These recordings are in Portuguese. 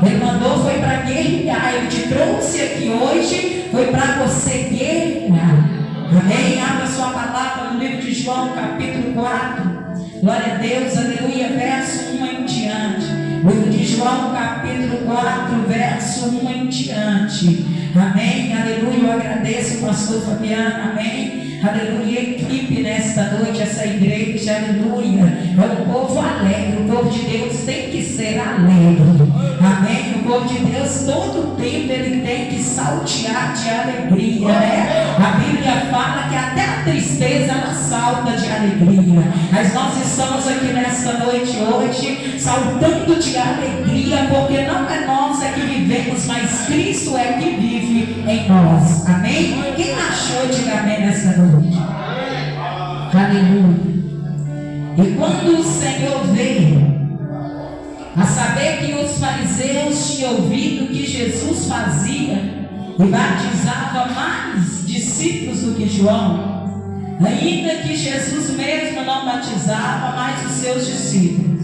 Ele mandou foi para guerrear. Ele te trouxe aqui hoje, foi para você guerrear. Amém? Abra sua palavra no livro de João, capítulo 4. Glória a Deus, aleluia, verso 1 em diante. Livro de João, capítulo 4, verso 1 em diante. Amém, aleluia. Eu agradeço o pastor Fabiano, amém. Aleluia, equipe nesta noite, essa igreja, aleluia. É um povo alegre, o povo de Deus tem que ser alegre. Amém. O povo de Deus, todo tempo ele tem que saltear de alegria, né? A Bíblia fala que até a tristeza ela salta de alegria. Mas nós estamos aqui nesta noite hoje saltando de alegria, porque não é nós que vivemos, mas Cristo é que vive em nós. Amém? Quem achou de amém nesta noite? Aleluia. E quando o Senhor veio, a saber que os fariseus tinham ouvido que Jesus fazia e batizava mais discípulos do que João, ainda que Jesus mesmo não batizava mais os seus discípulos,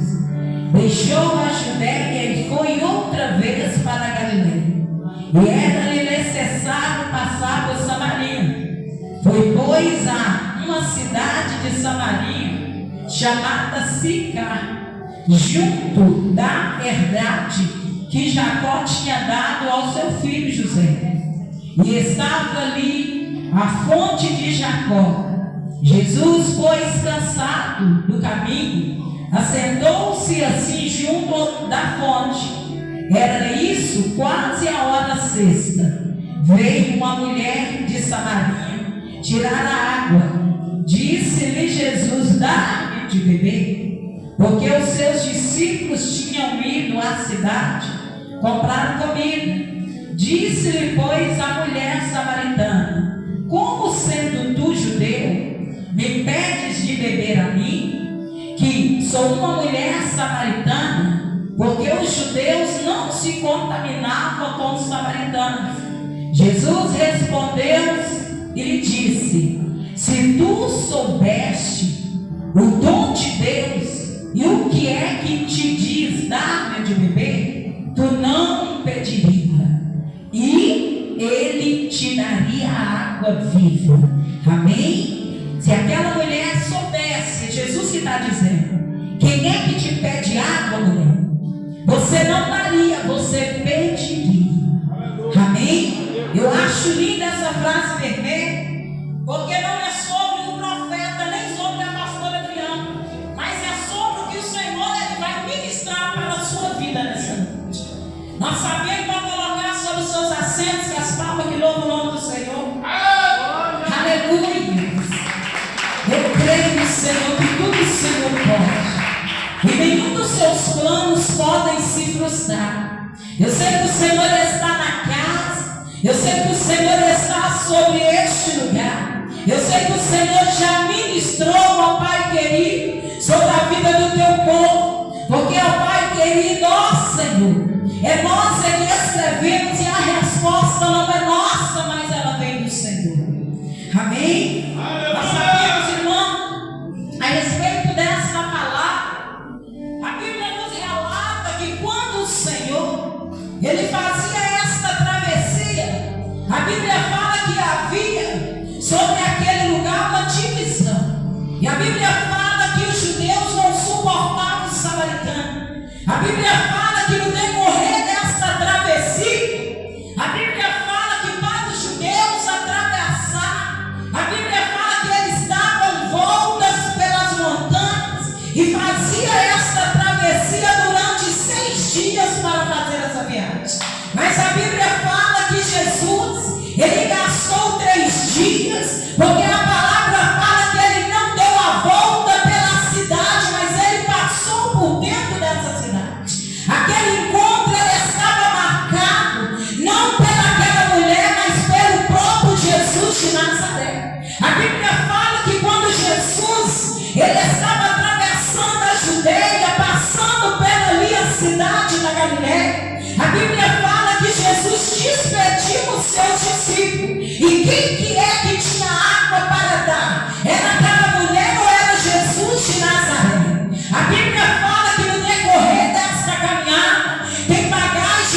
deixou a Judéia e foi outra vez para a Galileia, e era-lhe necessário passar por Samaria. Foi, pois, a uma cidade de Samaria chamada Sicar, junto da herdade que Jacó tinha dado ao seu filho José, e estava ali a fonte de Jacó. Jesus, pois, cansado do caminho, assentou-se assim junto da fonte. Era isso quase a hora sexta. Veio uma mulher de Samaria tirar a água. Disse-lhe Jesus: dá-me de beber. Porque os seus discípulos tinham ido à cidade comprar comida. Disse-lhe, pois, a mulher samaritana: como sendo tu judeu, me pedes de beber a mim, que sou uma mulher samaritana? Porque os judeus não se contaminavam com os samaritanos. Jesus respondeu e lhe disse: se tu soubeste o dom de Deus, e o que é que te diz dar-me de beber, tu não pediria, e ele te daria a água viva. Amém? Se aquela mulher soubesse, Jesus que está dizendo, quem é que te pede água, mulher? Você não daria, você pediria. Amém? Eu acho linda essa frase vermelha, porque não é sobre o profeta, nem sobre a pastora Adriana, mas é sobre o que o Senhor ele vai ministrar para a sua vida nessa noite. Nós sabemos para colocar sobre os seus assentos e as palmas que louvam o nome do Senhor. Aleluia. Eu creio no Senhor que tudo o Senhor pode, e nenhum dos seus planos podem se frustrar. Eu sei que o Senhor está na casa, eu sei que o Senhor está sobre este lugar. Eu sei que o Senhor já ministrou, ó Pai querido, sobre a vida do teu povo, porque, ó Pai querido, ó Senhor, é nós que escrevemos e a resposta não é nossa, mas ela vem do Senhor. Amém? Nós sabemos, irmão, a respeito desta palavra, a Bíblia nos relata que quando o Senhor ele fazia esta travessia, a Bíblia fala que havia sobre aquele lugar uma divisão. E a Bíblia fala que os judeus não suportavam os samaritanos. A Bíblia fala que no decorrer desta travessia, a Bíblia fala que para os judeus atravessar, a Bíblia fala que eles davam voltas pelas montanhas e fazia esta travessia durante 6 dias para fazer essa viagem. Mas a Bíblia fala que Jesus, ele gastou 3 dias, porque a palavra fala que ele não deu a volta pela cidade, mas ele passou por dentro dessa cidade. Aquele encontro ele estava marcado não pelaquela mulher, mas pelo próprio Jesus de Nazaré. A Bíblia fala que quando Jesus ele estava atravessando a Judeia, passando pela ali a cidade da Galileia, a Bíblia fala que Jesus despediu os seus discípulos. E quem que é que tinha água para dar? Era aquela mulher ou era Jesus de Nazaré? A Bíblia fala que no decorrer desta caminhada tem bagagem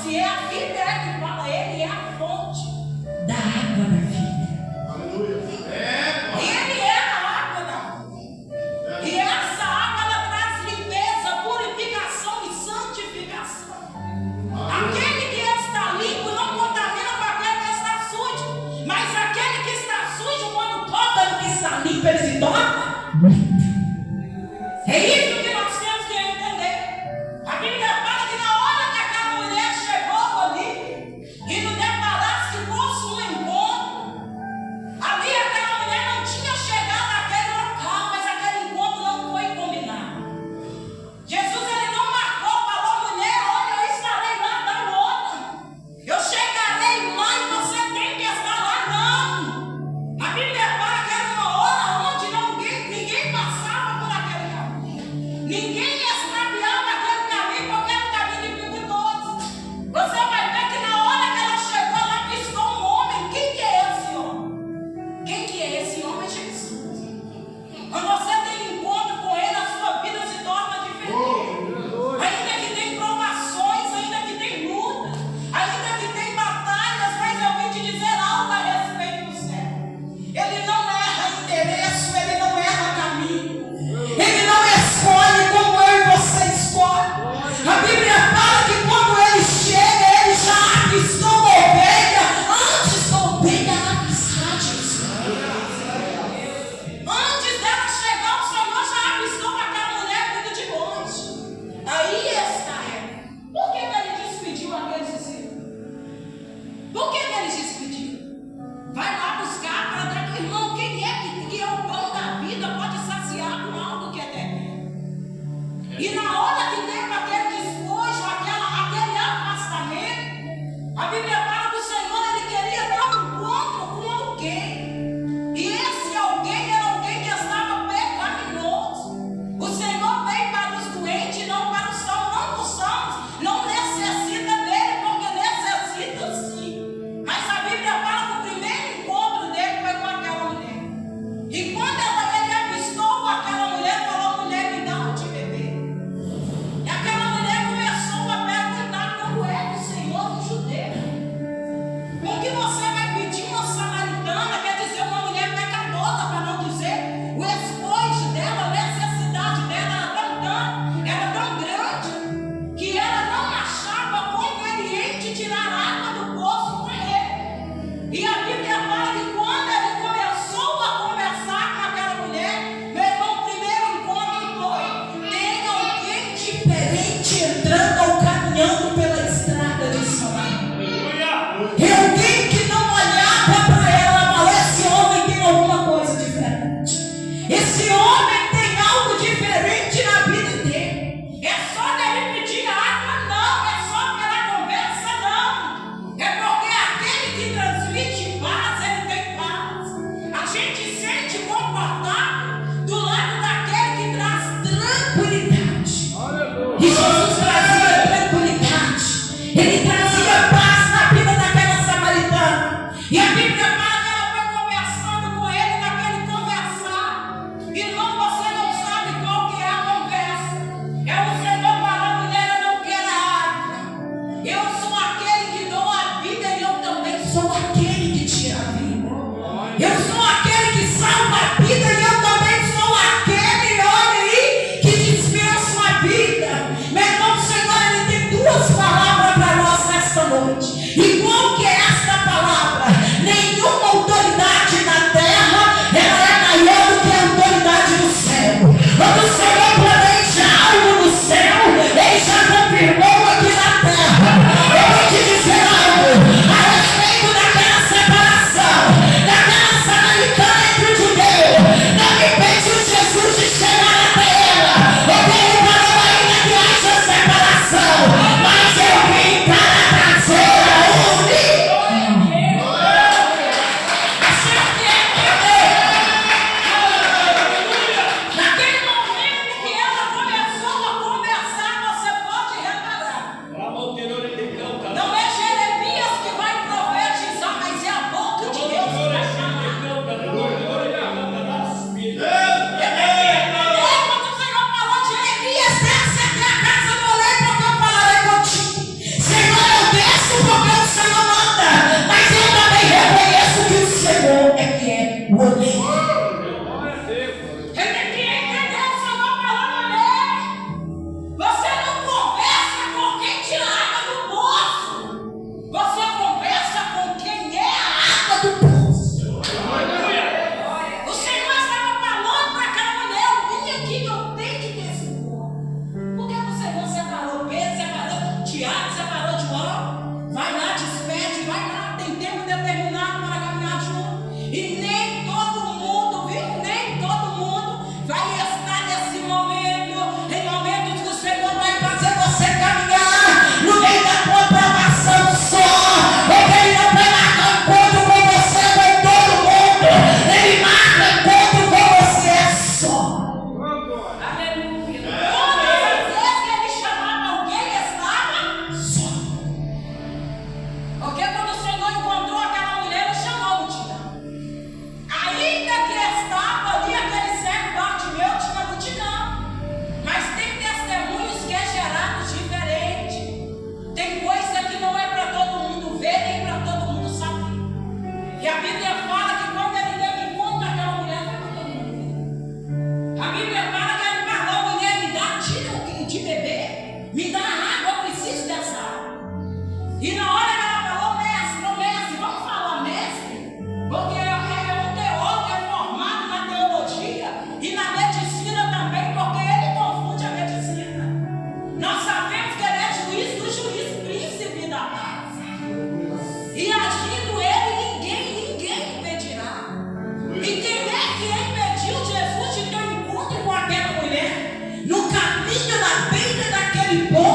Se é a vida, é que fala, ele é a fonte da água da vida. Aleluia. Ele é a água da vida. E essa água, ela traz limpeza, purificação e santificação. Aquele que está limpo não contamina com aquele que está sujo. Mas aquele que está sujo, quando toca no que está limpo, ele se torna limpo. É isso que nós temos que entender. A Bíblia fala que na hora que aquela mulher chegou ali e não deparasse que fosse um encontro, ali aquela mulher não tinha chegado naquele local, mas aquele encontro não foi combinado. Jesus, ele não marcou, falou, mulher, olha, eu estarei lá da outra. Eu chegarei lá e você tem que estar lá, não. A Bíblia fala que era uma hora onde ninguém passava por aquele caminho. Ninguém extraviava aquele caminho, porque era um caminho dificultoso. Você vai ver que na hora que ela chegou, ela pistou um homem. Quem que é esse homem? Quem que é esse homem? É Jesus. Quando você tem encontro com ele, a sua vida se torna diferente. Ainda que tem provações, ainda que tem luta, ainda que tem batalhas, mas eu vim te dizer algo a respeito do céu. Ele não erra endereço, ele não erra caminho. Ele não escolhe como eu e você escolhe. A Bíblia fala que quando ele chega, ele já avistou a ovelha antes da ovelha avistar Jesus. Antes dela chegar, o Senhor já avistou aquela mulher vindo de longe. Aí está ela. Por que ele despediu aqueles discípulos? Por que ele despediu? Vai lá buscar para dar para o irmão. Quem é que é o pão da vida pode saciar com algo que é terreno? E na hora que teve aquele despojo,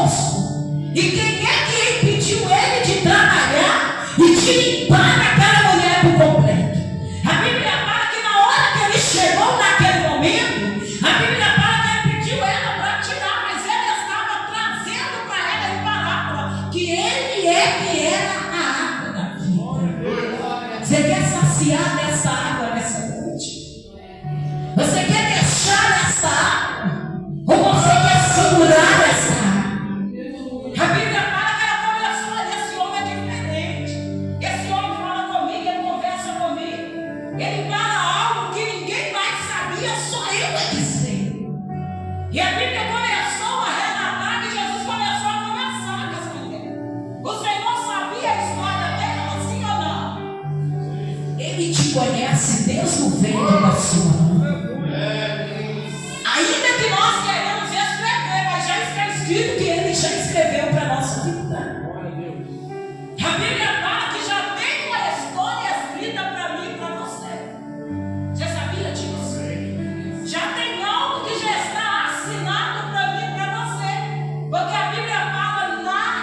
conosco. E quem é que impediu ele de trabalhar e de limpar aquela mulher por completo? A Bíblia fala que na hora que ele chegou naquele momento, a Bíblia fala que ele pediu ela para tirar, mas ele estava trazendo para ela em parábola que ele é que era a água da vida. Você quer saciar dessa água nessa noite? Você quer deixar essa água? Ou você quer segurar essa água? A Bíblia fala que ela começou a dizer: esse homem é diferente. Esse homem fala comigo, ele conversa comigo. Ele fala algo que ninguém mais sabia, só eu é que sei. E a Bíblia começou a relatar que Jesus começou a conversar com essa mulher. O Senhor sabia a história dela, sim ou não? Ele te conhece desde o ventre da sua mãe. Ainda que nós queremos escrever, mas já está escrito que ele já escreveu para a nossa vida. A Bíblia fala que já tem uma história escrita para mim e para você. Você sabia disso? Já tem algo que já está assinado para mim e para você. Porque a Bíblia fala: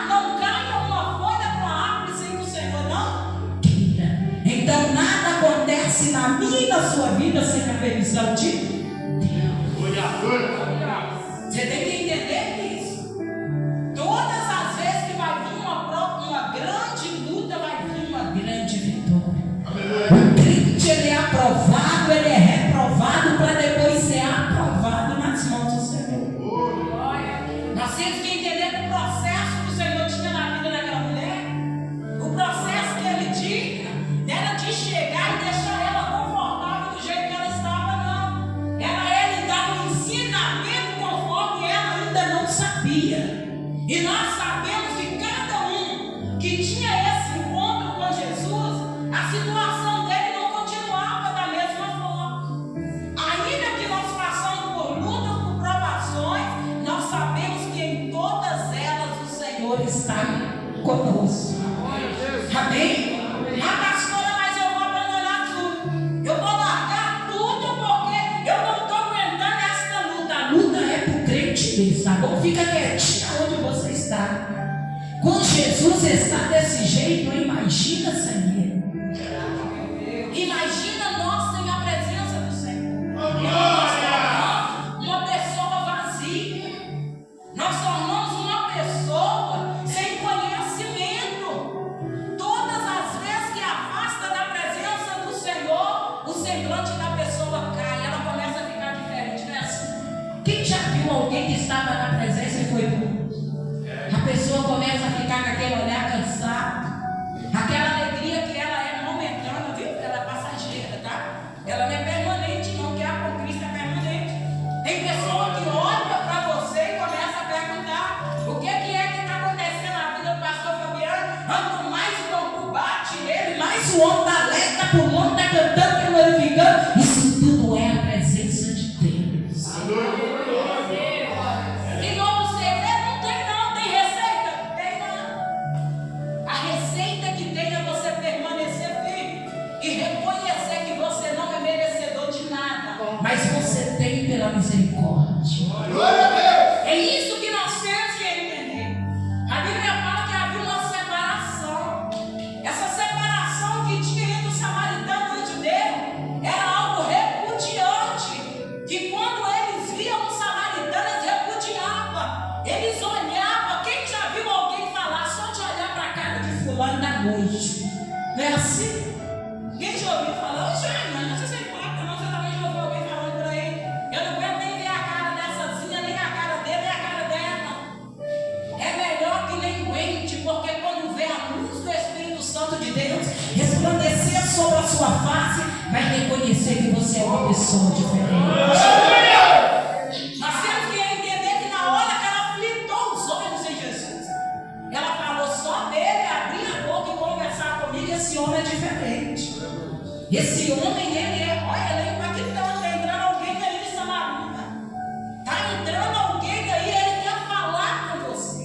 não caia uma folha para a árvore sem que o Senhor não queira. Então nada acontece na minha e na sua vida sem a permissão de Deus. Você tem que entender isso. Todas as vezes que vai vir uma grande luta, vai vir uma grande vitória. O crente, ele é aprovado, ele é reprovado para depois ser aprovado nas mãos do Senhor. Nós temos que entender o processo que o Senhor tinha na vida daquela mulher. O processo que ele tinha era de chegar e deixar ela confortável do jeito que ela estava, não. Era ele dar um ensinamento conforme ela ainda não sabia. E nós sabemos que cada um que tinha esse encontro com Jesus, a situação dele não continuava da mesma forma. Ainda que nós passamos por lutas, por provações, nós sabemos que em todas elas o Senhor está conosco. Amém? Ah, pastora, mas eu vou abandonar tudo. Eu vou largar tudo porque eu não estou aguentando esta luta. A luta é para o crente mesmo, tá bom? Fica quietinho onde você está. Com Jesus está desse jeito, imagina sem Ele. Imagina nós sem a presença do Senhor. Nós tornamos uma pessoa vazia. Nós tornamos uma pessoa sem conhecimento. Todas as vezes que afasta da presença do Senhor, o semblante da pessoa cai, ela começa a ficar diferente, não é assim? Quem já viu alguém que estava na presença e foi burro? A pessoa começa a ficar com aquele olhar cansado, aquela alegria que ela é momentânea, viu? Ela é passageira, tá? Ela não é permanente, não, que a conquista é permanente. Tem pessoa que olha para você e começa a perguntar: o que é que está acontecendo na vida do pastor Fabiano? Quanto mais o bambu bate nele, mais o homem está alerta, o pulmão está cantando, glorificando. Isso tudo é a presença de Deus. Tem novo segredo? Não tem, não. Tem receita? Tem, não. A receita que tem é você permanecer firme e reconhecer que você não é merecedor de nada, mas você tem pela misericórdia. É isso que nós temos que entender. A Bíblia fala que havia uma separação. Essa separação que tinha entre o samaritano e o judeu era algo repudiante. Que quando eles viam um samaritano, eles repudiavam. Eles olhavam. Quem já viu alguém falar só de olhar para a cara de fulano da noite? Não é assim? Quem já ouviu falar? Eu já, não sei se você importa, não. Você também já ouviu alguém falando por aí? Eu não aguento nem ver a cara dessazinha, nem a cara dele, nem a cara dela. É melhor que nem aguente, porque quando vê a luz do Espírito Santo de Deus resplandecer sobre a sua face, vai reconhecer que você é uma pessoa diferente. Nós temos que entender que na hora que ela fitou os olhos em Jesus, ela falou só dele, abrir a boca e conversar comigo. Esse homem é diferente. Esse homem, ele é, olha, ele é impactante. Está entrando alguém aí de Samaria. Está entrando alguém aí, ele quer falar com você.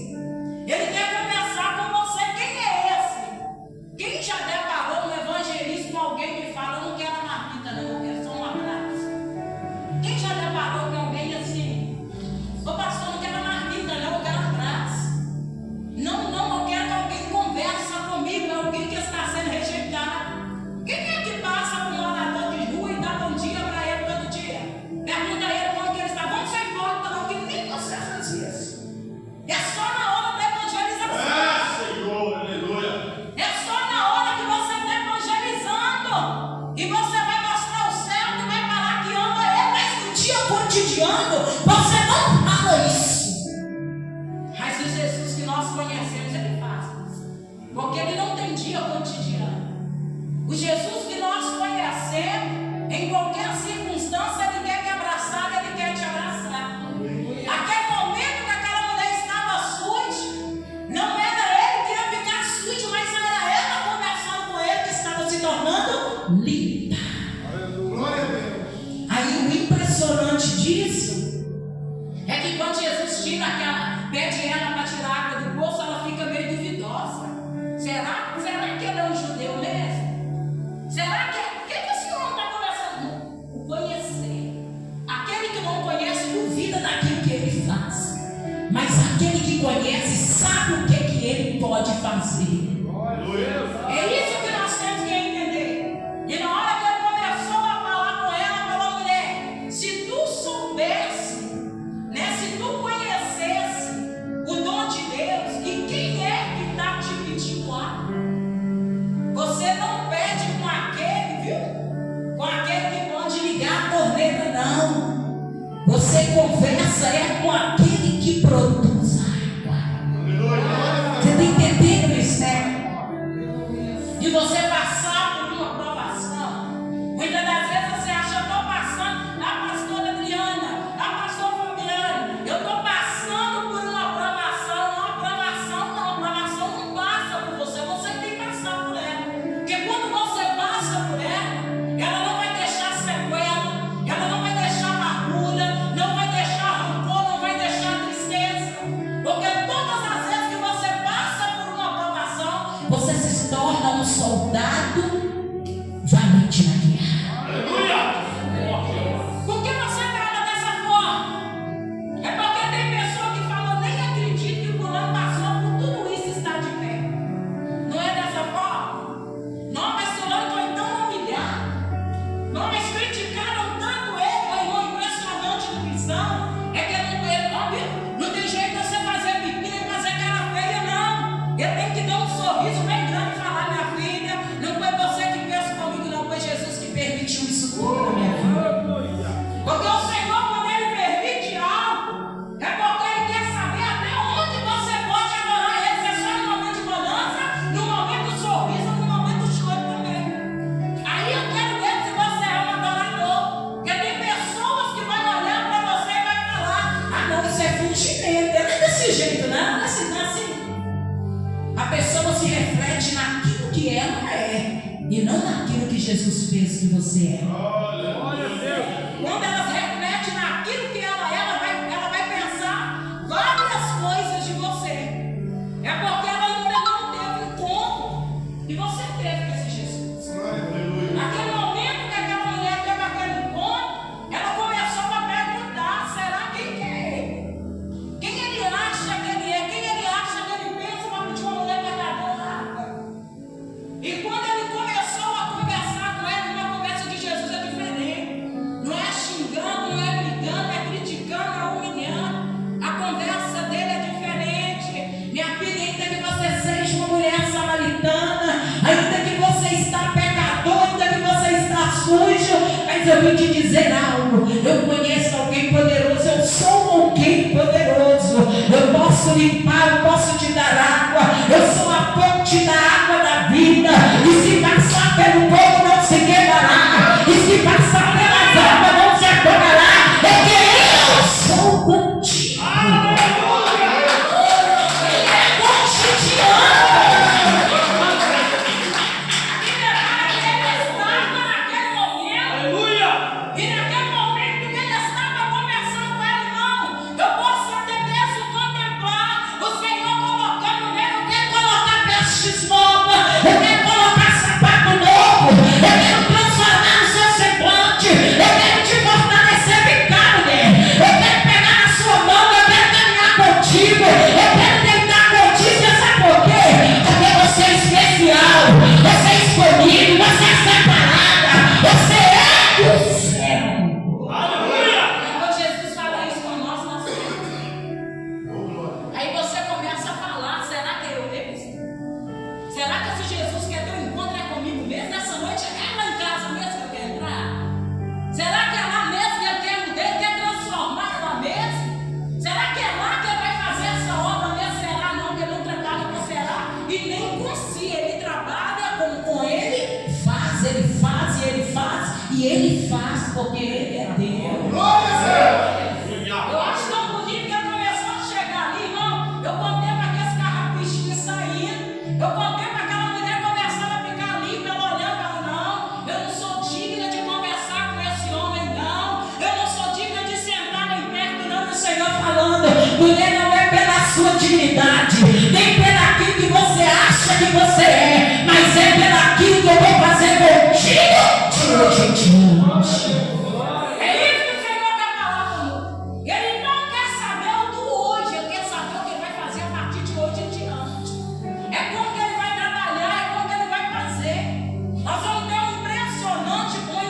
Ele quer conversar com você. Quem é esse? Quem já deparou no evangelismo com alguém que fala: eu não quero a marmita, não, eu quero só um abraço? Quem já deparou com alguém assim? Ô pastor, não quero a marmita, não, eu quero um abraço. nós conhecemos, ele faz. Porque ele não tem dia cotidiano. O Jesus que nós conhecemos, em qualquer circunstância, ele quer te abraçar, ele quer te abraçar. Aquele momento que aquela mulher estava suja, não era ele que ia ficar sujo, mas era ela conversando com ele que estava se tornando limpa. Aí o impressionante disso é que quando Jesus pede ela para tirar a água do poço, ela fica meio duvidosa. Será que ele é um judeu mesmo? Será que o que esse homem está conversando? O conhecer. Aquele que não conhece duvida daquilo que ele faz. Mas aquele que conhece sabe o que ele pode fazer. É isso que nós temos que entender. E na hora que ele começou a falar com ela, falou: mulher, se tu soubesse, né, se tu conhecesse o dom de Deus e quem é que está te pedindo água, você não pede com aquele, viu? Com aquele que pode ligar a torneira, não. Você conversa com aquele que produz água. Você está entendendo isso, né? E você passar por uma provação, muitas das vezes você acha: eu estou passando, a pastora Adriana, a pastora Fabiana, eu estou passando por uma provação não passa por você, você tem que passar por ela. Porque quando você passa por ela não vai deixar sequela, ela não vai deixar amargura, não vai deixar rancor, não vai deixar tristeza. Porque todas as vezes que você passa por uma provação, você se torna um soldado valente na guerra. Por que você fala dessa forma? É porque tem pessoa que fala: nem acredito que o fulano passou por tudo isso e está de pé. Não é dessa forma? Não, mas fulano foi tão humilhado. Não, mas criticaram tanto ele, o irmão impressionante do cristão. É que não tem jeito de você fazer pepino e fazer cara feia, não. Ele tem que dar um sorriso bem grande e falar: minha filha, não foi você que fez comigo, não, foi Jesus que permitiu isso tudo na minha vida. Porque o Senhor, quando Ele permite algo, é porque Ele quer saber até onde você pode adorar Ele. Se é só no momento de bonança, no momento do sorriso, no momento do choro também. Aí eu quero ver se você é um adorador. Porque tem pessoas que vão olhar para você e vai falar: ah, não, isso é fingimento. Ele é desse jeito, não é assim. A pessoa se reflete naquilo que ela é e não naquilo que Jesus fez que você é. Quando ela se reflete naquilo que ela é, ela vai pensar várias coisas de você. É porque ela ainda não teve o encontro que você teve com esse Jesus. Naquele momento que aquela mulher teve aquele encontro, ela começou a perguntar: será quem é ele? Quem ele acha que ele é? Quem ele acha que ele pensa para pedir uma mulher para dar água? E quando ele começou a conversar com ela, uma conversa de Jesus é diferente. Não é xingando, não é brigando, é criticando, é humilhando. A conversa dele é diferente. Minha filha, ainda que você seja uma mulher samaritana, ainda que você está pecador, ainda que você está sujo, mas eu vim te dizer algo: eu conheço alguém poderoso, eu sou alguém poderoso, eu posso limpar, eu posso te dar água, eu sou a fonte da água da vida, e se passar pelo fogo não se queimará, e se passar pelas águas não se afogará, é que eu sou contigo. Ele é cotidiano. Ele estava naquele momento, e naquele momento que ele estava conversando com ele: não, eu posso até mesmo contemplar o Senhor colocando nele o que colocar pestes novos. porque Ele é Deus. Eu acho tão bonito que ele começou a chegar ali, irmão. Eu contei para aqueles carrapichos saindo. Eu contei para aquela mulher começando a ficar ali, ela olhando para não. Eu não sou digna de conversar com esse homem, não. Eu não sou digna de sentar nem perto, não. O Senhor falando, mulher, não é pela sua dignidade, nem pelaquilo que você acha que você é, mas é pelaquilo que eu vou fazer contigo. É isso que o Senhor quer falar comigo. Ele não quer saber o do hoje, ele quer saber o que ele vai fazer a partir de hoje em diante. É como que ele vai trabalhar, é como que ele vai fazer. Nós vamos ter uma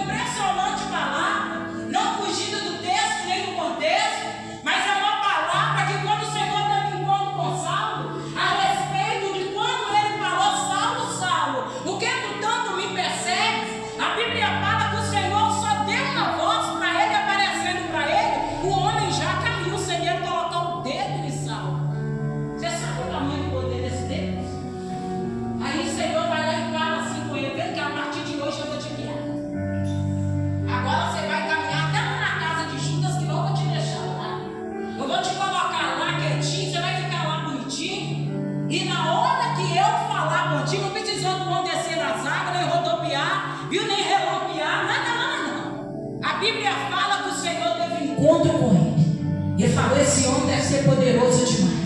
impressionante palavra, não fugindo do texto nem do contexto, mas é uma palavra que quando o Senhor teve encontro com Saulo, a respeito de quando ele falou, Saulo, Saulo, por que tu tanto me persegues? A Bíblia fala que o Senhor só deu uma voz para ele, aparecendo para ele, o homem já caiu sem ele colocar o dedo em Saulo. Você sabe o tamanho do poder desse dedo? Aí o Senhor vai lá e fala assim com ele, vem que a partir de hoje eu vou te guiar. Agora você vai caminhar até lá na casa de Judas, que não vou te deixar lá. Eu vou te colocar lá quietinho, você vai ficar lá bonitinho. E na hora que eu falar contigo, não precisou acontecer nas águas, nem rodopiar, viu, nem relampear, nada, não. A Bíblia fala que o Senhor teve encontro com ele. Ele falou, esse homem deve ser poderoso demais.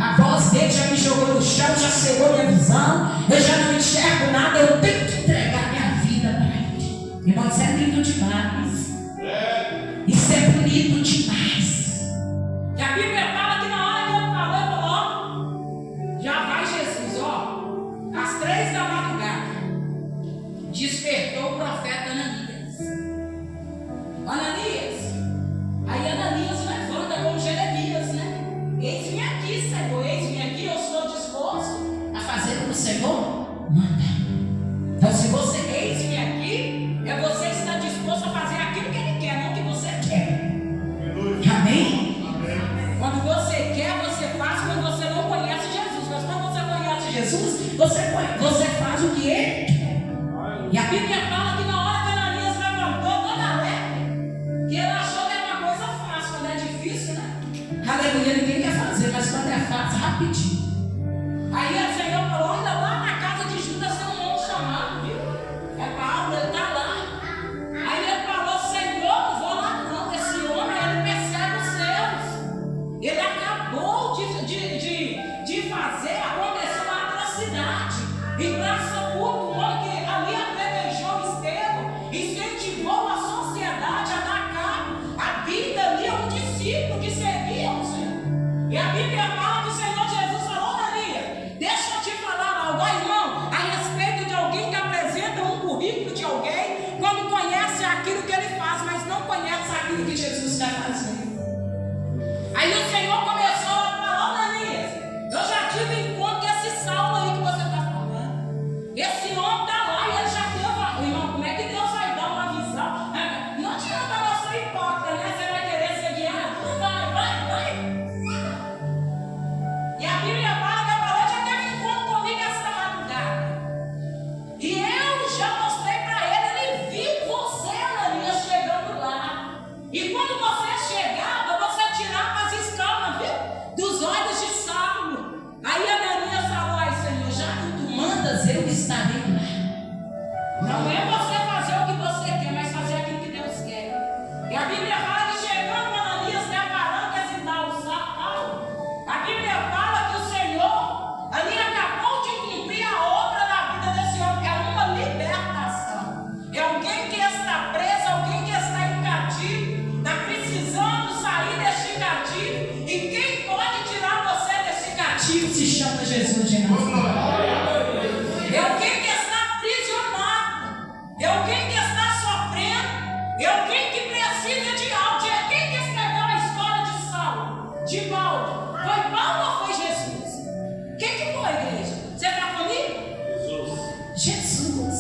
A voz dele já me jogou no chão, já cegou minha visão, eu já não enxergo nada, eu tenho que entregar minha vida para ele. Irmão, isso é lindo demais. Isso é bonito demais. E a Bíblia fala que na hora que ele falou, ó, já vai Jesus, ó, às 3 da madrugada, despertou o profeta Ananias. Ananias, aí Ananias levanta como Jeremias, né? Eis-me aqui, Senhor, eis-me aqui, eu estou disposto a fazer o que o Senhor manda. Então, se você eis-me aqui, é você estar disposto a fazer aquilo que Ele quer, não o que você quer. Amém? Quando você quer, você faz quando você não conhece Jesus. Mas quando você conhece Jesus, você faz o que Ele quer. E a Bíblia fala que na hora que Ananias levantou toda alegre, que ele achou que era uma coisa fácil, quando é difícil, né? Aleluia, ninguém quer fazer, mas quando é fácil, rapidinho. Aí o Senhor falou, ainda lá na casa de Judas tem um homem chamado, viu? É Paulo, ele está lá. Aí ele falou, Senhor, não vou lá não, esse homem, ele persegue os seus. Ele acabou de fazer acontecer uma atrocidade. Em praça pública, um homem que ali apedrejou Estevão, incentivou a sociedade a dar cabo. A vida ali é um discípulo que servia ao Senhor. E a Bíblia fala que o Senhor Jesus falou, Maria, deixa eu te falar algo, irmão, a respeito de alguém que apresenta um currículo de alguém, quando conhece aquilo que ele faz, mas não conhece aquilo que Jesus está fazendo. Aí o Senhor começou a falar, Ananias, eu já tive encontro com esse Saulo aí que você está falando. Esse homem está lá e ele já deu, irmão, como é que Deus vai dar uma visão? Não adianta nós ser hipócrita, né? Você vai querer ser guiado? Não vai. E a Bíblia fala que a palavra já teve encontro comigo essa madrugada. E eu já mostrei para ele viu você, Ananias, chegando lá. E quando você chegava, você tirava as escamas, viu? Dos olhos de Saulo. Aí Ananias falou, ai Senhor, já que tu mandas, eu estarei lá. Não é você fazer o que você quer, mas fazer aquilo que Deus quer. E a Bíblia fala que chegando Ananias, deparando com esse tal Saulo, a Bíblia fala que o Senhor ali acabou de cumprir a obra na vida desse homem. É uma libertação. É alguém que está preso, alguém que está em cativo, está precisando sair deste cativo. E quem pode tirar você desse cativo se chama Jesus de Nazaré. É alguém que está aprisionado, é alguém que está sofrendo, é alguém que precisa de algo. É quem que escreveu a história de Saulo, de Paulo? Foi Paulo ou foi Jesus? Quem que foi, igreja? Você está comigo? Jesus.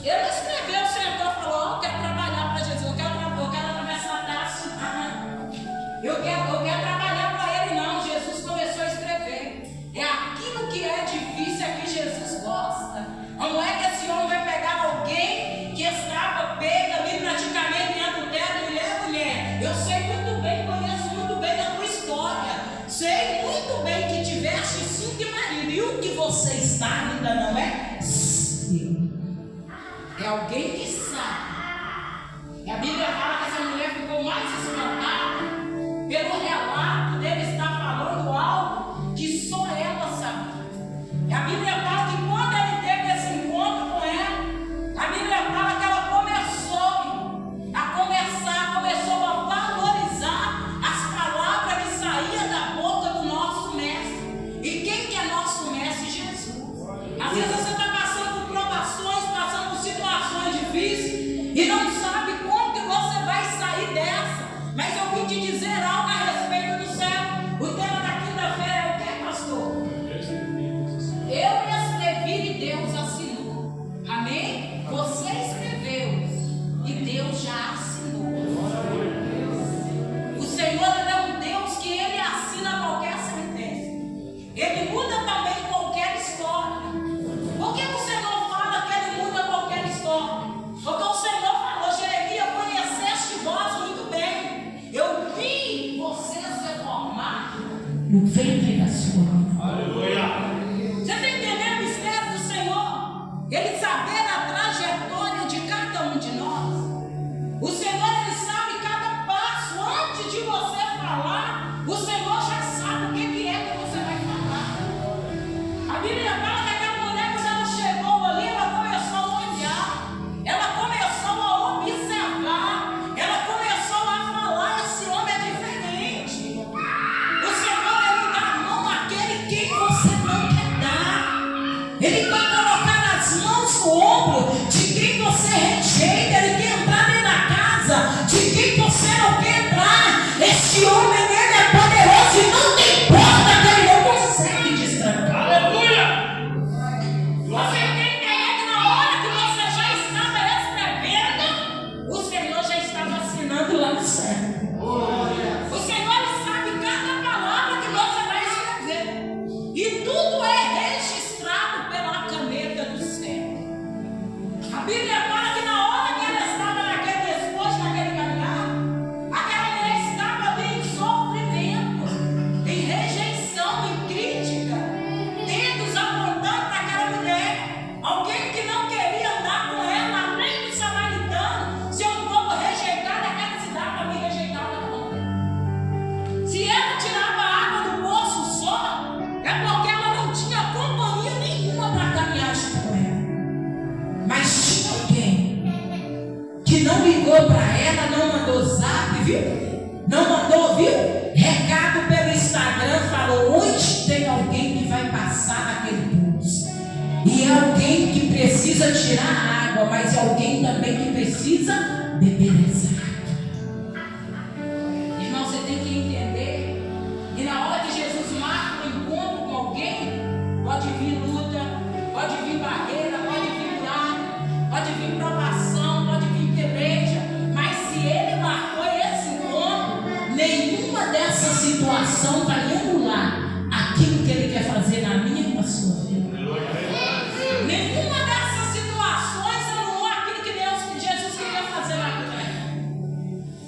Ele escreveu, sentou e falou, eu quero trabalhar para Jesus, eu quero atravessar a taça. Eu quero trabalhar para ele, não. Jesus começou a escrever. É aquilo que está ainda não é seu. É alguém que sabe. E a Bíblia fala que essa mulher ficou mais espantada pelo relato dele estar falando algo que só ela sabia. E a Bíblia fala que quando ele teve esse encontro com ela, a Bíblia fala que ela começou a valorizar as palavras que saíam da boca do nosso mestre. E quem que é nosso mestre? Jesus. Às vezes você está passando por provações, passando por situações difíceis e não sabe como que você vai sair dessa. Mas eu vim te dizer algo a respeito do céu. O tema da quinta-feira é o que, pastor? Eu escrevi e Deus assinou. Amém? Você escreveu e Deus já assinou. O Senhor é um Deus que Ele assina qualquer sentença. Ele muda também qualquer história. Por que você não fala que Ele muda qualquer história? Porque o Senhor falou: Jeremias, conheceste vós muito bem. Eu vi vocês reformar No ventre da sua mãe. Aleluia. Você está entendendo o mistério do Senhor? Ele saber a trajetória de cada um de nós. O Senhor, Ele sabe cada passo. Antes de você falar, o Senhor já sabe o que é que você vai falar. A Bíblia fala que aquela mulher, quando ela chegou ali, ela começou a olhar, ela começou a observar, ela começou a falar: esse homem é diferente. O Senhor, Ele dá a mão àquele quem você não quer dar. Ele vai colocar nas mãos no ombro de quem você rejeita. Ele quer entrar dentro da casa de quem você não quer entrar. Esse homem, ele é poderoso e não tem porta que ele não consegue destrancar. Aleluia. Você tem ideia que na hora que você já estava escrevendo, o Senhor já estava assinando lá no céu. O Senhor sabe cada palavra que você vai escrever. E tudo é registrado pela caneta do céu. A Bíblia fala que na hora que ela estava naquele despojo, naquele caminhar, aquela mulher estava ali em sofrimento, em rejeição, em crítica, dedos apontando para aquela mulher. Alguém que não queria andar com ela, além do samaritano, se um povo rejeitado, aquela cidade também rejeitava a mulher. Se ela tirava água do poço só, é porque ela não tinha companhia nenhuma para caminhar junto com ela. Mas tinha alguém que não ligou para ela, não mandou zap, viu? Não mandou, viu? Recado pelo Instagram, falou: hoje tem alguém que vai passar naquele poço. E é alguém que precisa tirar a água, mas é alguém também que precisa beber essa água. Irmão, você tem que entender. E na hora que Jesus marca um encontro com alguém, pode vir luta, pode vir barreira, pode vir buraco, pode vir provação, pode vir peleja. Mas se Ele marcou esse encontro, Nenhuma dessa situação vai anular aquilo que Ele quer fazer na minha e na sua vida. nenhuma dessas situações anulou aquilo que Jesus queria fazer na vida.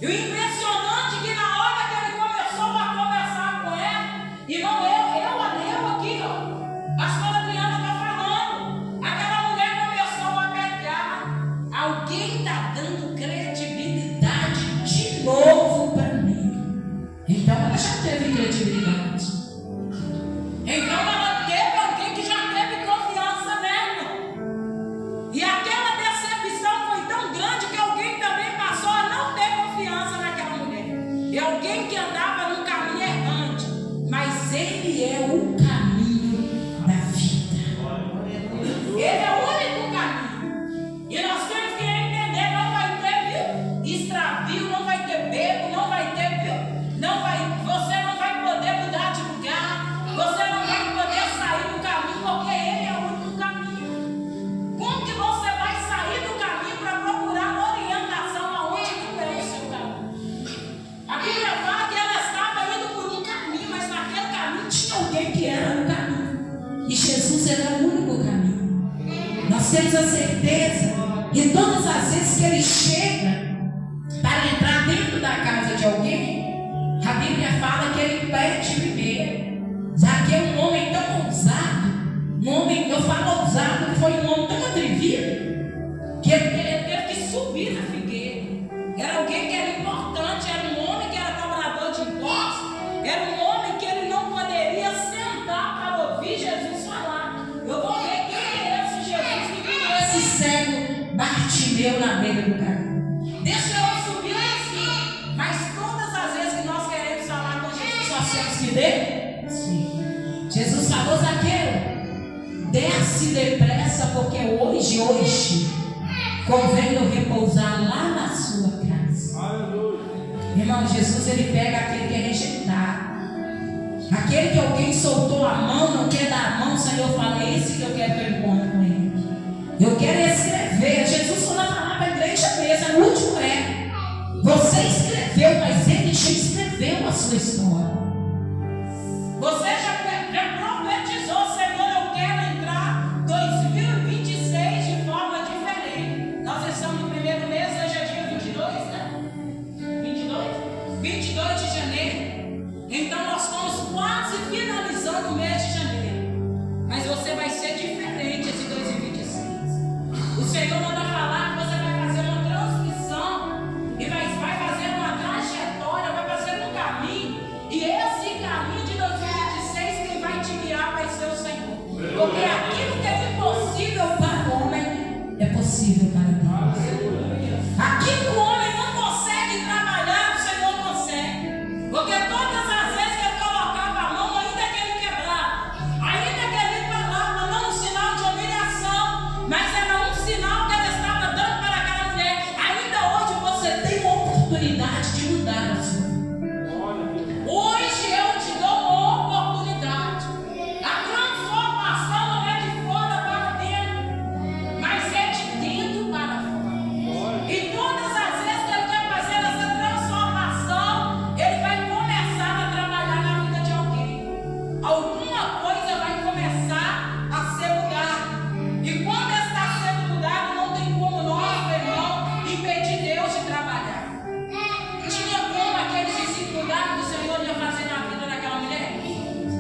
E o impressionante é que na hora que ele começou a conversar com ela, e não eu aqui, ó, pastora Adriana está falando, aquela mulher começou a pegar. Alguém está dando credibilidade De novo para mim. Então ela já teve credibilidade. Então ela teve alguém que já teve confiança nela. E aquela decepção foi tão grande que alguém também passou a não ter confiança naquela mulher. E alguém que andava num caminho errante. Mas Ele é o caminho Da vida. Ele é o único caminho. E nós temos que entender: não vai ter, viu, extravio, não vai ter bebo, não vai ter, viu, você não vai poder mudar de lugar, você não vai poder sair do caminho, porque Ele é o único caminho. Como que você vai sair do caminho para procurar orientação aonde não é o seu caminho? A Bíblia fala que ela estava indo por um caminho, mas naquele caminho Tinha alguém que era o caminho. E Jesus era o único caminho. Nós temos a certeza que todas as vezes que Ele chega para entrar dentro da casa de alguém, a Bíblia fala que Ele pede primeiro. Zaqueu, um homem tão ousado, Um homem, eu falo ousado, que foi um homem tão atrevido que ele teve que subir na figueira. Era alguém que era importante, era um homem que era cobrador de impostos, era um homem que ele não poderia sentar para ouvir Jesus falar. Eu vou ver quem é esse Jesus que viu esse cego Bartimeu na beira do caminho. Deixa eu subir lá em cima. Mas todas as vezes que nós queremos falar com Jesus, nós temos que descer. Sim. Jesus falou: Zaqueu, desce depressa, porque hoje convém eu repousar lá na sua casa. Aleluia. Irmão, Jesus, ele pega aquele que é rejeitado, aquele que alguém soltou a mão, não quer dar a mão. O Senhor fala: é esse que eu quero que eu encontro com ele. Eu quero escrever. Jesus foi lá falar para a igreja mesmo, no último você escreveu, mas ele já escreveu a sua história. Você já profetizou: Senhor, eu quero entrar 2026 de forma diferente. Nós estamos no primeiro mês, hoje é dia 22, né? 22 de janeiro. Então nós estamos quase finalizando o mês de janeiro. Mas você vai ser diferente esse 2026. O Senhor manda falar que você vai fazer uma transmissão e vai fazer uma trajetória, vai fazer um caminho. E esse caminho de 2026, quem vai te guiar vai ser o Senhor. Porque aquilo que é impossível para o homem é possível para Deus. Aquilo que o homem não consegue trabalhar, o Senhor consegue. Porque todas as vezes que ele colocava a mão, ainda que ele quebrava, ainda que ele falava, não um sinal de humilhação, mas era um sinal que ele estava dando para aquela mulher. Ainda hoje você tem uma oportunidade de mudar a sua vida. Hoje eu te dou uma oportunidade. A transformação não é de fora para dentro, mas é de dentro para fora. E todas as vezes que ele quer fazer essa transformação, ele vai começar a trabalhar na vida de alguém. Alguma coisa vai começar a ser mudada. E quando está sendo mudado, não tem como nós, meu irmão, impedir Deus de trabalhar. Tinha como aqueles discípulos mudaram do Senhor ia fazer na vida daquela mulher?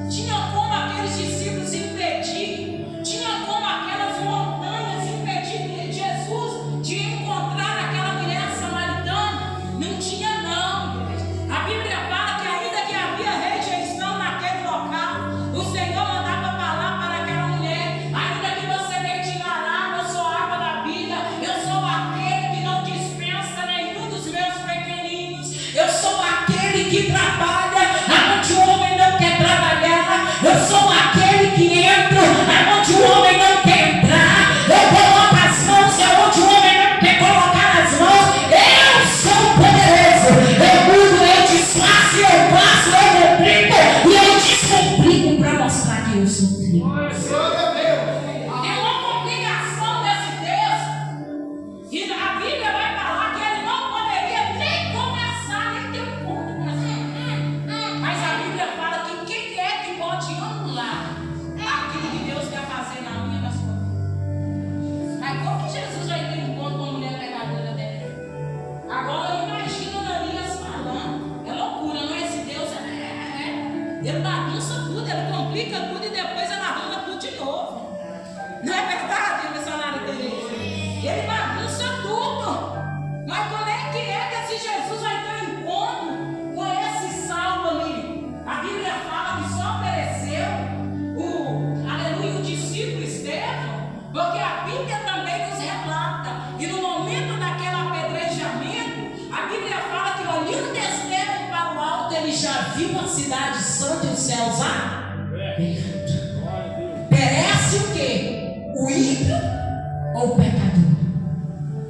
Tinha como aqueles discípulos impedir? Tinha como aquelas montanhas impedir Jesus de encontrar aquela mulher samaritana? Não tinha, não, igreja. A Bíblia fala que ainda que havia rejeição naquele local, o Senhor mandava falar para aquela mulher: ainda que você venha tirar água, eu sou a água da vida, eu sou aquele que não dispensa nenhum dos meus pequeninos, eu sou aquele que trabalha aonde o homem não quer trabalhar, eu sou aquele que entra aonde o homem não quer entrar, eu coloco as mãos aonde o homem não quer colocar as mãos. Eu sou poderoso, eu mudo, eu desfaço, eu faço, eu complico e eu descomplico para mostrar que eu sou Deus. É uma complicação desse Deus. E a Bíblia vai falar que ele não poderia nem começar, nem ter um ponto com essa. Mas a Bíblia fala que quem é que pode anular aquilo que Deus quer fazer na minha e na sua vida? Mas como que Jesus vai ter um ponto com uma mulher pecadora dela? Agora eu imagino Ananias falando. É loucura, não é? Esse Deus ele bagunça tudo, ele complica tudo e depois ele arruma tudo de novo. Não é verdade, missionária Teresa? Ele bagunça tudo. Mas como é que esse Jesus vai ter um encontro com esse salvo ali? A Bíblia fala que só apareceu o discípulo Estevão, porque a Bíblia também nos relata. E no momento daquele apedrejamento, a Bíblia fala que olhando Estevão para o alto, ele já viu a cidade santa e os céus abertos. Perece o quê? O ímpio ou o pecador?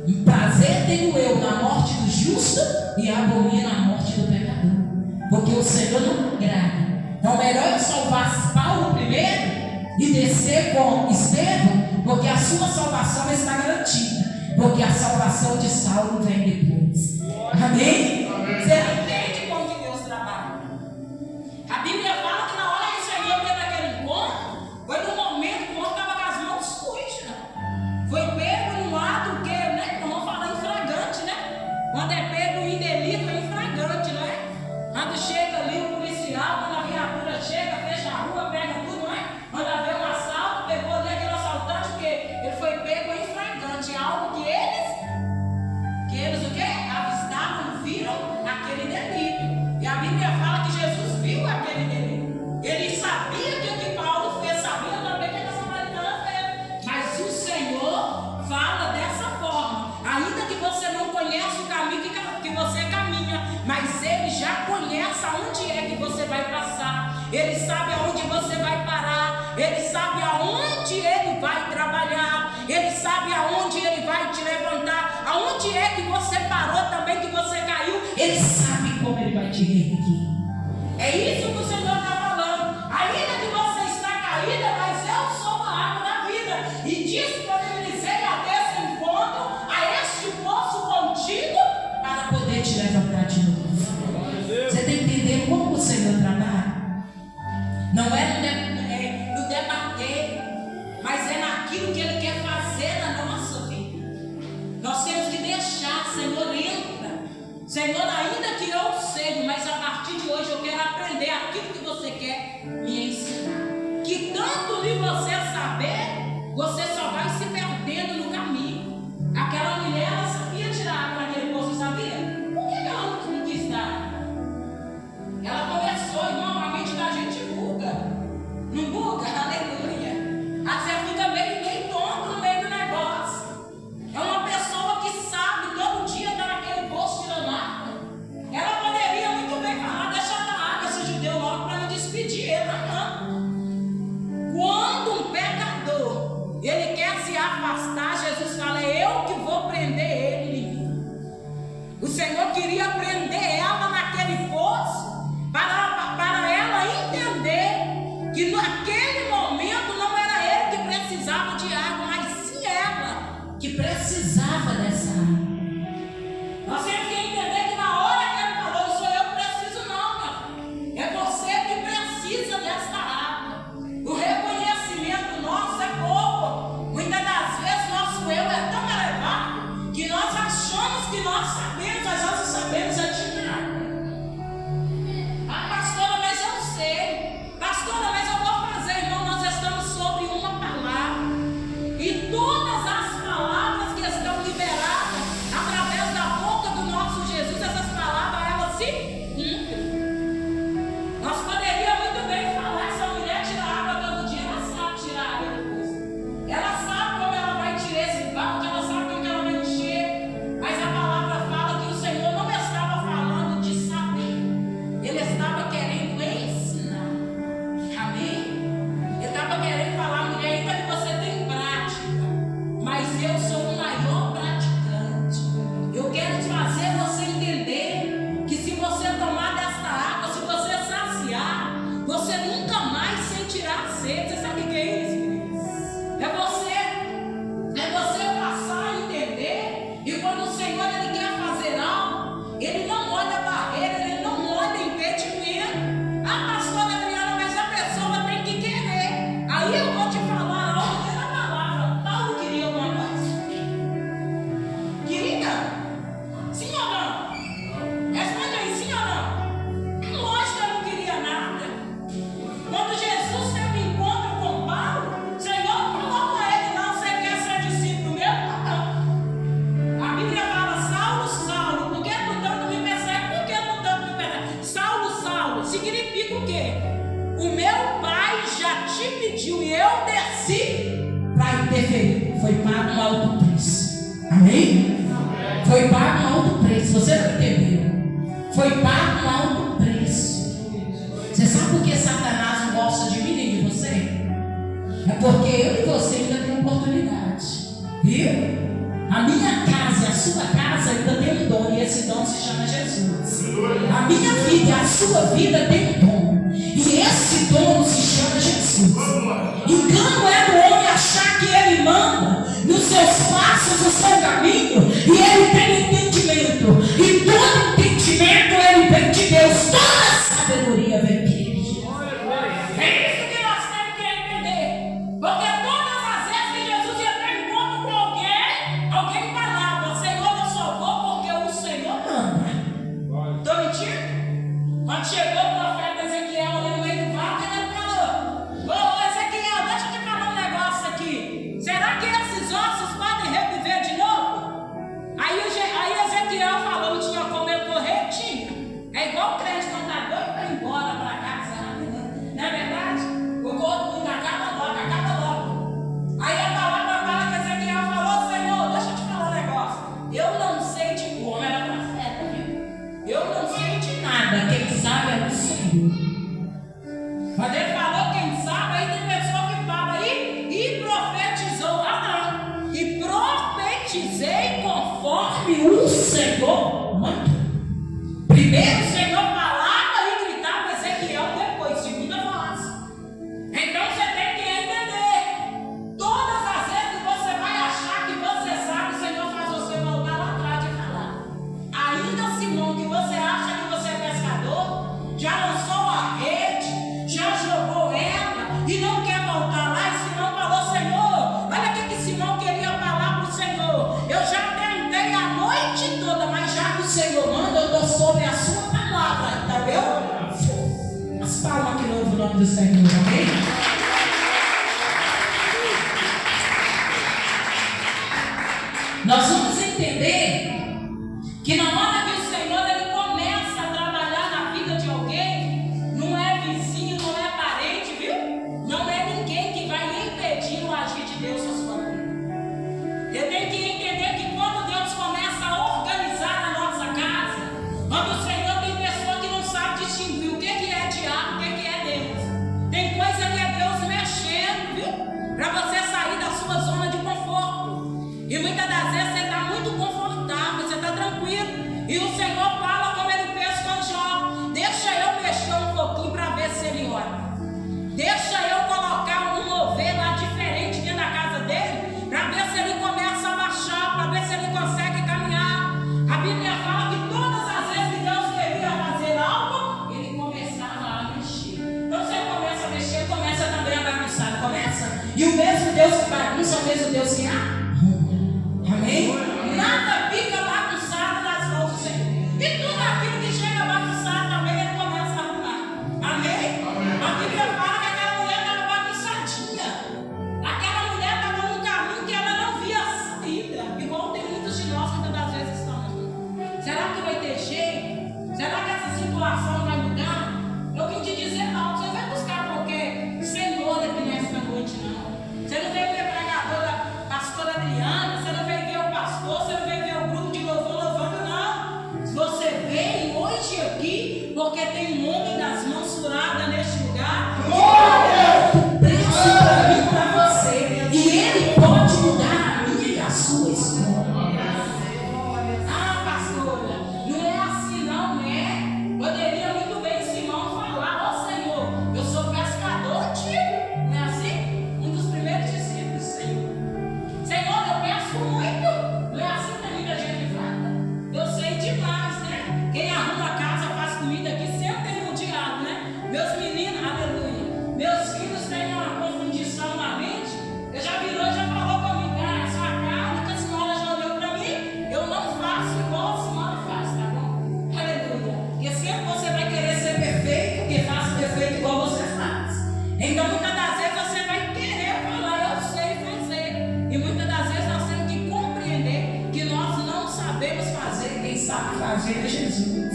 Um prazer tenho eu na morte do justo e abomino a morte do pecador, porque o Senhor não me agrada. Então melhor eu salvar Paulo primeiro e descer com Estevão, porque a sua salvação está garantida, porque a salvação de Saulo vem depois. Amém? Você não entende como que Deus trabalha. A Bíblia fala que na hora que o Senhor teve aquele encontro, foi no momento que o homem estava com as mãos sujas. Foi pego no ato que, né? Vamos falar em flagrante, né? Quando é pego em delito, é em flagrante, não é? Quando chega ali o policial, quando a viatura chega, fecha a rua, pega tudo, não é? Manda ver um assalto, pegou vai passar, Ele sabe aonde você vai parar, Ele sabe aonde Ele vai trabalhar, Ele sabe aonde Ele vai te levantar, aonde é que você parou também, que você caiu, Ele sabe como Ele vai te reerguer. É isso que o Senhor está falando. Ainda que você está caída, mas eu sou a água da vida, e disponibilizei a desse encontro, a este poço contigo, para poder te levantar de novo. Você está entendendo como o Senhor trabalha? Não é no debater, mas é naquilo que Ele quer fazer na nossa vida. Nós temos que deixar, Senhor, entra. Senhor, ainda que eu seja, mas a partir de hoje eu quero aprender aquilo que você quer me ensinar. Que tanto de você saber, você só vai se perdendo no caminho. Aquela mulher, ela sabia tirar água naquele poço, sabia? Por que ela não quis dar? Ela conversou, irmão, a mente da gente buga. Não buga? Aleluia. Você fica meio tonto no meio do negócio. É uma pessoa que sabe todo dia estar naquele poço tirando água. Ela poderia muito bem falar, deixa eu dar água, esse judeu logo para me despedir. Não. Quando um pecador, ele quer se afastar, Jesus fala, é eu que vou prender ele em mim. O Senhor queria prender ela naquele poço, para ela entender que naquele momento não era ele que precisava de água, mas sim ela que precisava dessa água. Nós temos que entender que na hora que ele falou, não sou eu que preciso não, meu filho. É você que precisa dessa água. O reconhecimento nosso é pouco. Muitas das vezes nosso eu é tão elevado que nós achamos que nós sabemos, mas nós não sabemos é de nada. Ah, pastora, mas eu sei. Pastora, mas eu vou fazer. Irmão, nós estamos sobre uma palavra. E todas as palavras que estão liberadas através da boca do nosso Jesus, essas palavras, elas se cumprem. Nós poderíamos muito bem falar, essa mulher tira água todo dia, ela sabe tirar água depois. Ela sabe como ela vai tirar esse balde, ela sabe como ela vai encher. Mas a palavra fala que o Senhor não estava falando de saber. Ele estava querendo ensinar. Amém? Ele estava querendo falar, mulher, ainda que você tem prática, mas eu sou o maior praticante. Eu quero te fazer você entender que se você tomar desta água, se você saciar, você nunca mais sentirá sede. Você sabe o que é isso, queridos? É você passar a entender. E quando o Senhor ele quer fazer algo, Ele não olha barreira, Ele não olha impedimento. Ah, pastora Adriana, mas a pessoa tem que querer. Aí eu vou te falar algo que na palavra. Paulo queria alguma coisa? Queria? Sim ou não? Responde aí, sim ou não? Lógico que eu não queria nada. Quando Jesus teve um encontro com Paulo, o Senhor falou com ele, não, você quer ser discípulo meu? Não. A Bíblia fala, Saulo, Saulo, por que tu tanto me persegue? Por que tu tanto me persegue? Saulo, Saulo, significa o quê? O meu pai já te pediu e eu desci para interferir. Foi pago um alto preço. Amém? Foi pago um alto preço. Você não entendeu? Foi pago um alto preço. Você sabe por que Satanás não gosta de mim nem de você? É porque eu e você ainda tem oportunidade. Viu? A minha casa e a sua casa ainda tem um dom, e esse dom se chama Jesus. A minha vida e a sua vida tem um dom, e esse dom se chama Jesus. Engano é do homem achar que ele manda nos seus passos, no seu caminho, e ele tem entendimento, e todo entendimento ele vem de Deus, toda sabedoria vem dele. É isso que nós temos que entender, porque todas as vezes que Jesus ia ter encontro com alguém falava, Senhor, eu só vou porque o Senhor manda. Estou mentindo? Quando chegou o profeta Ezequiel ali no meio do mato, ele falou, quer voltar lá, e Simão falou: Senhor, olha o que Simão queria falar para o Senhor. Eu já tentei a noite toda, mas já que o Senhor manda, eu estou sobre a sua palavra, entendeu? As palmas que louvam o nome do Senhor, amém? Nós vamos entender que na hora que o Senhor ele começa a trabalhar na vida de alguém, não é vizinho, não é parente, viu? Não é ninguém que vai impedir o agir de Deus na sua vida. Eu tenho que entender que quando Deus começa a organizar a nossa casa, quando o Senhor tem pessoa que não sabe distinguir o que é diabo, o que é Deus. Tem coisa que é Deus mexendo, viu? Para você sair da sua zona de conforto. E muitas das vezes você está muito confortável, você está tranquilo. E o Senhor fala como ele fez com Jó: deixa eu mexer um pouquinho para ver se ele olha. Deixa eu colocar um mover lá diferente dentro da casa dele, para ver se ele começa a baixar, para ver se ele consegue caminhar. A Bíblia fala que todas as vezes que Deus queria fazer algo, ele começava a mexer. Então você começa a mexer, começa também a bagunçar, começa. E o mesmo Deus que bagunça é o mesmo Deus que arruma. Amém? Nada fica bagunçado nas mãos do Senhor. E tudo aquilo que chega bagunçado também ele começa a arrumar. Amém? A Bíblia fala que aquela mulher estava bagunçadinha. Aquela mulher estava num caminho que ela não via saída. Igual tem muitos de nós que muitas das vezes estamos. Será que vai ter jeito? Será que essa situação vai mudar? Eu vim te dizer não. Você vai buscar qualquer senhor aqui nesta noite, não. Você não veio ver pregadora, pastora Adriana, você não veio ver o pastor, você não veio ver o grupo de louvor louvando, não. Você veio hoje aqui porque tem um homem das mãos furadas neste lugar. Preço para mim, para você. E ele pode mudar a minha e a sua história. Ah, pastora, não é assim, não é? Poderia muito bem Simão falar: ó Senhor, eu sou pescador antigo. Não é assim? Um dos primeiros discípulos, Senhor. Senhor, eu peço muito. Não é assim que muita gente fala. Eu sei demais, né? Quem arruma a casa, faz comida aqui, sempre tem um diabo, né? Meus meninos, aleluia. Meus filhos têm uma confundição na mente. Eu já virou e já falou comigo: ah, essa carne que a senhora já olhou para mim, eu não faço igual a senhora faz, tá bom? Aleluia. Porque sempre você vai querer ser perfeito, porque faça perfeito igual você faz. Então, muitas das vezes você vai querer falar: eu sei fazer. E muitas das vezes nós temos que compreender que nós não sabemos fazer. Quem sabe fazer é Jesus.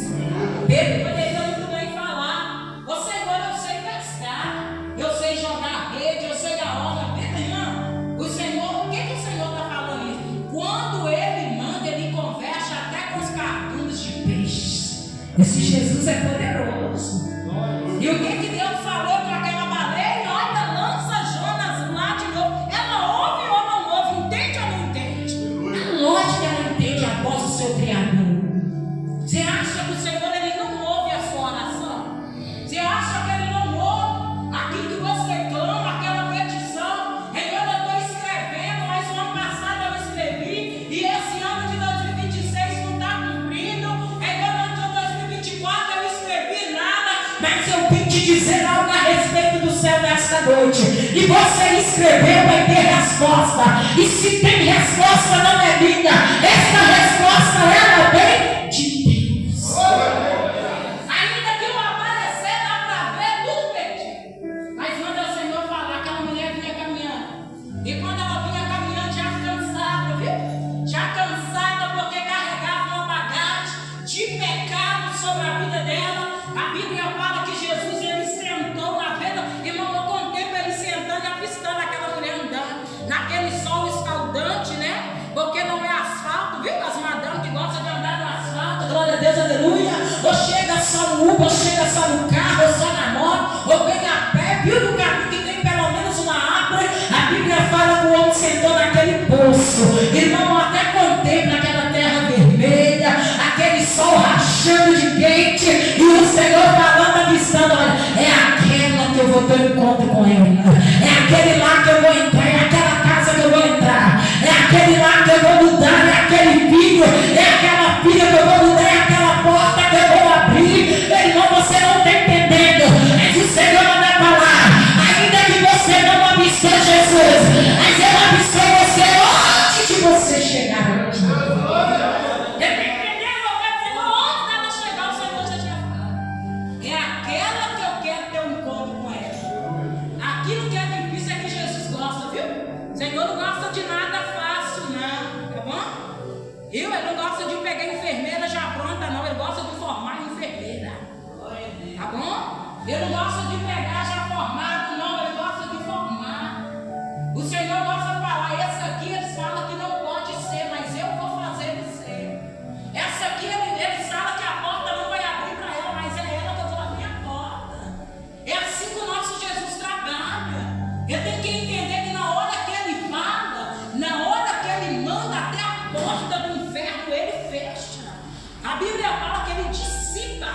Pedro poderia muito bem falar: ô Senhor, eu sei pescar, eu sei jogar rede, eu sei a obra. Pedro, irmão, o Senhor, o que o Senhor está falando isso? Quando ele manda, ele conversa até com os cardumes de peixes. Esse Jesus é poderoso. E o que Deus falou para aquela baleia? Olha, lança Jonas lá de novo. Ela ouve ou não ouve? Entende ou não entende? A lógica ela entende a voz do seu Criador. Você acha que o Senhor ele não ouve a sua oração? Você acha que ele não ouve aquilo que você clama, aquela petição? Então eu estou escrevendo, mas o ano passado eu escrevi, e esse ano de 2026 não está cumprindo. Então no ano de 2024 eu escrevi nada. Mas eu vim te dizer algo a respeito do céu nesta noite. E você escreveu, vai ter resposta. E se tem resposta, não é minha. Essa resposta ela vem de Deus. Ainda que eu aparecer, dá para ver tudo perdido. Mas quando o Senhor falar, aquela mulher vinha caminhando. E quando ela vinha caminhando, já cansada, viu? Já cansada porque carregava uma bagagem de pecado sobre a vida dela. A Bíblia fala que Jesus ele sentou na beira. Irmão, eu contemplo ele sentando e avistando aquela mulher andando naquele sol escaldante, né? Porque não é asfalto, viu? As madames que gostam de andar no asfalto, glória a Deus, aleluia. Ou chega só no Uber, ou chega só no carro, ou só na moto, ou vem a pé, viu? No caminho que tem pelo menos uma árvore. A Bíblia fala que o homem sentou naquele poço. Irmão, eu até contemplo aquela terra vermelha, aquele sol rachando de quente, e o Senhor falando, avistando: olha, é aquela que eu vou ter um encontro com ele, é aquele lá que eu vou entrar, é aquela casa que eu vou entrar, é aquele lá que eu vou mudar, é aquele filho, é aquela filha que eu vou mudar, é aquela porta que eu vou abrir. Meu irmão, você não está entendendo, mas o Senhor vai falar: ainda que você não não gosta de nada fácil, não, tá bom? Ele não gosta de pegar enfermeira já pronta, não. Ele gosta de formar enfermeira, tá bom? Ele não gosta de pegar já formado, não. Ele gosta de formar. O Senhor gosta de falar: esse aqui eles falam que não pode ser, mas eu vou fazer ele ser. Essa aqui eles falam que a porta não vai abrir para ela, mas é ela que eu vou abrir a porta. É assim que o nosso Jesus trabalha. Ele tem que entender que na hora que ele fala, na hora que ele manda, até a porta do inferno ele fecha. A Bíblia fala que ele dissipa.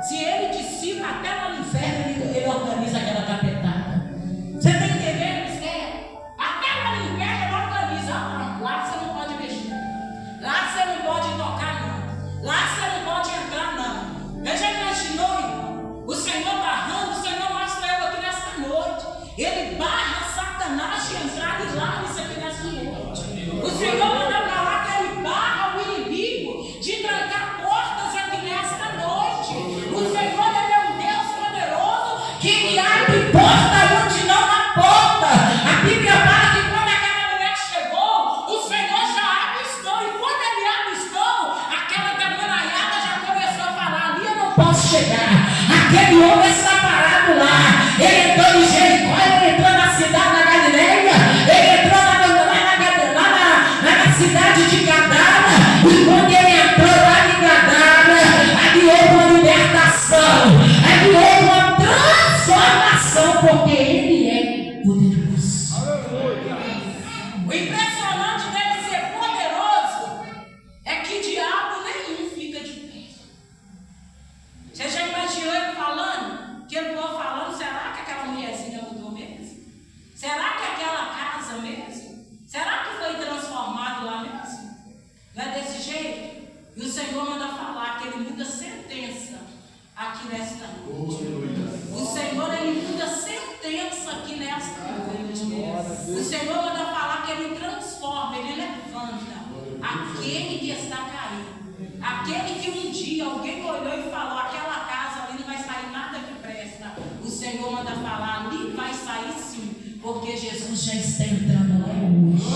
Se ele dissipa até lá no inferno, ele organiza aquela capetada. Você está entendendo, mistério? Até lá no inferno ele organiza. Lá você não pode mexer. Lá você não pode tocar, não. Lá você não pode entrar, não. Eu já imaginou, irmão? O Senhor barrando, o Senhor mostra eu aqui nesta noite. Ele barra Satanás de entrar e lá isso aqui nesta noite. O Senhor manda para lá que ele barra o inimigo de trancar portas aqui nesta noite. O Senhor, ele é um Deus poderoso que me abre porta onde não há porta. A Bíblia fala que quando aquela mulher chegou, o Senhor já avistou. E quando ele avistou, aquela demonaiada já começou a falar: ali eu não posso chegar. Aquele homem está parado lá. Ele entrou em Jericó, ele entrou na cidade da Galileia, ele entrou na cidade de Gadara. E quando ele entrou lá em Gadara, ali houve uma libertação, ali houve uma transformação, porque ele é poderoso. O impressionante dele ser poderoso é que diabo nenhum fica de pé. Você já imaginou ele falando? Que ele estava falando, será que aquela mulherzinha mudou mesmo? Será que aquela casa mesmo? Será que foi transformado lá mesmo? Não é desse jeito? E o Senhor manda falar que ele muda sentença aqui nesta noite. O Senhor, ele muda sentença aqui nesta noite. O Senhor manda falar que ele transforma, ele levanta aquele que está caído. Aquele que um dia alguém olhou e falou: aquela casa ali não vai sair nada que presta. O Senhor manda falar: ali vai sair sim, porque Jesus já está entrando lá hoje.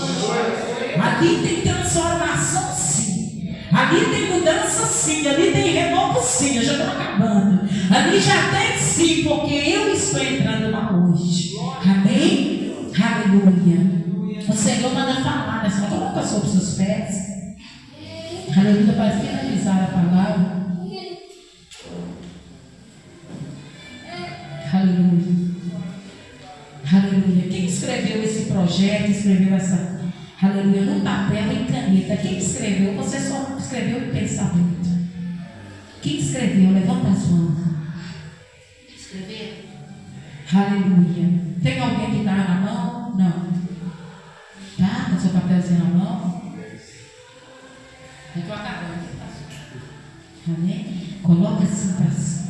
Ali tem transformação sim, ali tem mudança sim, ali tem renovo sim. Eu já estou acabando. Ali já tem sim, porque eu estou entrando lá hoje. Amém? Aleluia. O Senhor manda falar, né? Coloca sobre os seus pés. Aleluia, para finalizar a palavra. Aleluia. Aleluia. Quem escreveu esse projeto, escreveu essa, aleluia, no papel e caneta? Quem escreveu? Você só escreveu em pensamento. Quem escreveu? Levanta as mãos. Escrever? Aleluia. Tem alguém que está na mão? Não. Tá? Com seu papelzinho na mão? Eu estou acabando. Amém? Coloca assim para cima.